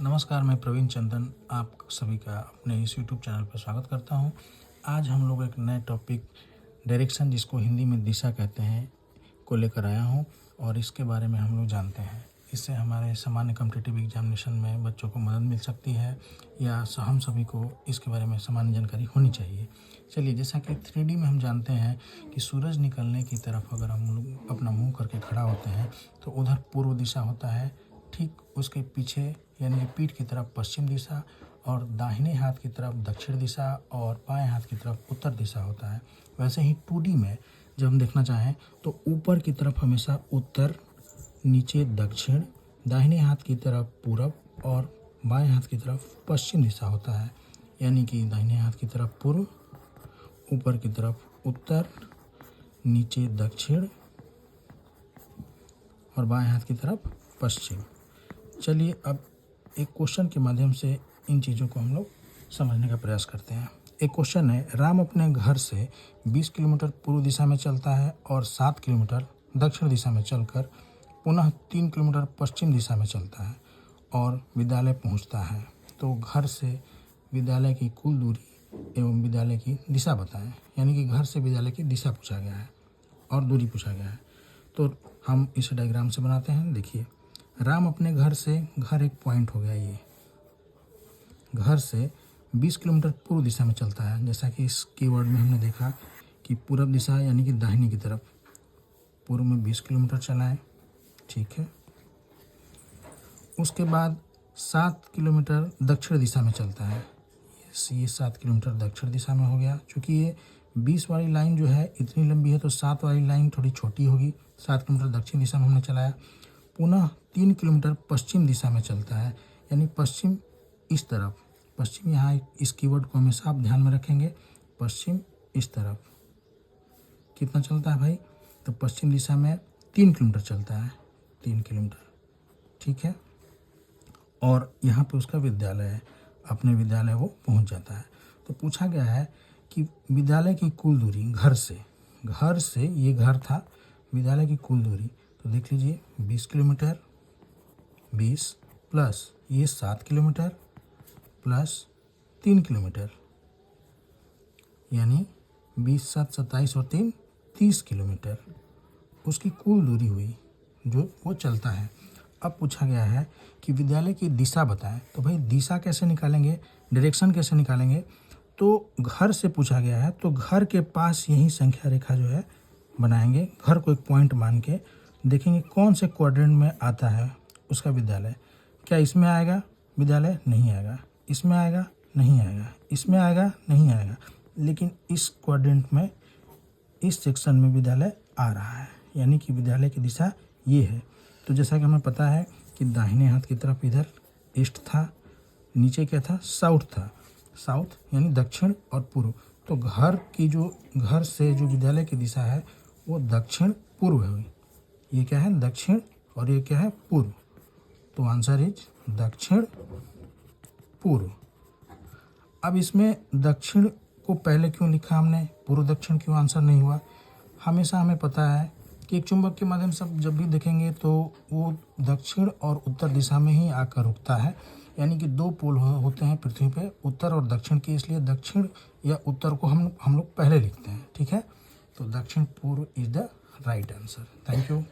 नमस्कार, मैं प्रवीण चंदन आप सभी का अपने इस यूट्यूब चैनल पर स्वागत करता हूं। आज हम लोग एक नए टॉपिक डायरेक्शन, जिसको हिंदी में दिशा कहते हैं, को लेकर आया हूं और इसके बारे में हम लोग जानते हैं। इससे हमारे सामान्य कॉम्पिटिटिव एग्जामिनेशन में बच्चों को मदद मिल सकती है या हम सभी को इसके बारे में सामान्य जानकारी होनी चाहिए। चलिए, जैसा कि 3D में हम जानते हैं कि सूरज निकलने की तरफ अगर हम लोग अपना मुँह करके खड़ा होते हैं तो उधर पूर्व दिशा होता है, ठीक उसके पीछे यानी पीठ की तरफ पश्चिम दिशा, और दाहिने हाथ की तरफ दक्षिण दिशा और बाएं हाथ की तरफ उत्तर दिशा होता है। वैसे ही 2D में जब हम देखना चाहें तो ऊपर की तरफ हमेशा उत्तर, नीचे दक्षिण, दाहिने हाथ की तरफ पूरब और बाएं हाथ की तरफ पश्चिम दिशा होता है। यानी कि दाहिने हाथ की तरफ पूर्व, ऊपर की तरफ उत्तर, नीचे दक्षिण और बाएं हाथ की तरफ पश्चिम। चलिए, अब एक क्वेश्चन के माध्यम से इन चीज़ों को हम लोग समझने का प्रयास करते हैं। एक क्वेश्चन है, राम अपने घर से 20 किलोमीटर पूर्व दिशा में चलता है और 7 किलोमीटर दक्षिण दिशा में चलकर पुनः 3 किलोमीटर पश्चिम दिशा में चलता है और विद्यालय पहुंचता है। तो घर से विद्यालय की कुल दूरी एवं विद्यालय की दिशा बताएं। यानी कि घर से विद्यालय की दिशा पूछा गया है और दूरी पूछा गया है। तो हम इसे डायग्राम से बनाते हैं। देखिए, राम अपने घर से, घर एक पॉइंट हो गया, ये घर से 20 किलोमीटर पूर्व दिशा में चलता है। जैसा कि इस कीवर्ड में हमने देखा कि पूरब दिशा यानी कि दाहिने की तरफ पूर्व में 20 किलोमीटर चला है, ठीक है। उसके बाद 7 किलोमीटर दक्षिण दिशा में चलता है। ये 7 किलोमीटर दक्षिण दिशा में हो गया। चूँकि ये 20 वाली लाइन जो है इतनी लंबी है तो 7 वाली लाइन थोड़ी छोटी होगी। 7 किलोमीटर दक्षिण दिशा में हमने चलाया। पुनः 3 किलोमीटर पश्चिम दिशा में चलता है, यानी पश्चिम इस तरफ। पश्चिम यहाँ इस कीवर्ड को हमेशा आप ध्यान में रखेंगे। पश्चिम इस तरफ कितना चलता है भाई? तो पश्चिम दिशा में 3 किलोमीटर चलता है, 3 किलोमीटर, ठीक है। और यहाँ पे उसका विद्यालय है, अपने विद्यालय वो पहुँच जाता है। तो पूछा गया है कि विद्यालय की कुल दूरी घर से ये घर था, विद्यालय की कुल दूरी। तो देख लीजिए, 20 किलोमीटर, 20 प्लस ये 7 किलोमीटर प्लस 3 किलोमीटर, यानी 20 7 27 और 3 30 किलोमीटर उसकी कुल दूरी हुई जो वो चलता है। अब पूछा गया है कि विद्यालय की दिशा बताएं। तो भाई दिशा कैसे निकालेंगे, डायरेक्शन कैसे निकालेंगे? तो घर से पूछा गया है तो घर के पास यही संख्या रेखा जो है बनाएंगे। घर को एक पॉइंट मान के देखेंगे कौन से क्वाड्रेंट में आता है उसका विद्यालय। क्या इसमें आएगा विद्यालय? नहीं आएगा। इसमें आएगा? नहीं आएगा। इसमें आएगा? नहीं आएगा। लेकिन इस क्वाड्रेंट में, इस सेक्शन में विद्यालय आ रहा है, यानी कि विद्यालय की दिशा ये है। तो जैसा कि हमें पता है कि दाहिने हाथ की तरफ इधर ईस्ट था, नीचे क्या था? साउथ था। साउथ यानी दक्षिण और पूर्व। तो घर से जो विद्यालय की दिशा है वो दक्षिण पूर्व है। ये क्या है? दक्षिण, और ये क्या है? पूर्व। तो आंसर इज दक्षिण पूर्व। अब इसमें दक्षिण को पहले क्यों लिखा हमने, पूर्व दक्षिण क्यों आंसर नहीं हुआ? हमेशा हमें पता है कि एक चुंबक के माध्यम से जब भी देखेंगे तो वो दक्षिण और उत्तर दिशा में ही आकर रुकता है। यानी कि 2 पोल होते हैं पृथ्वी पे, उत्तर और दक्षिण के, इसलिए दक्षिण या उत्तर को हम लोग पहले लिखते हैं, ठीक है। तो दक्षिण पूर्व is the right answer. Thank you.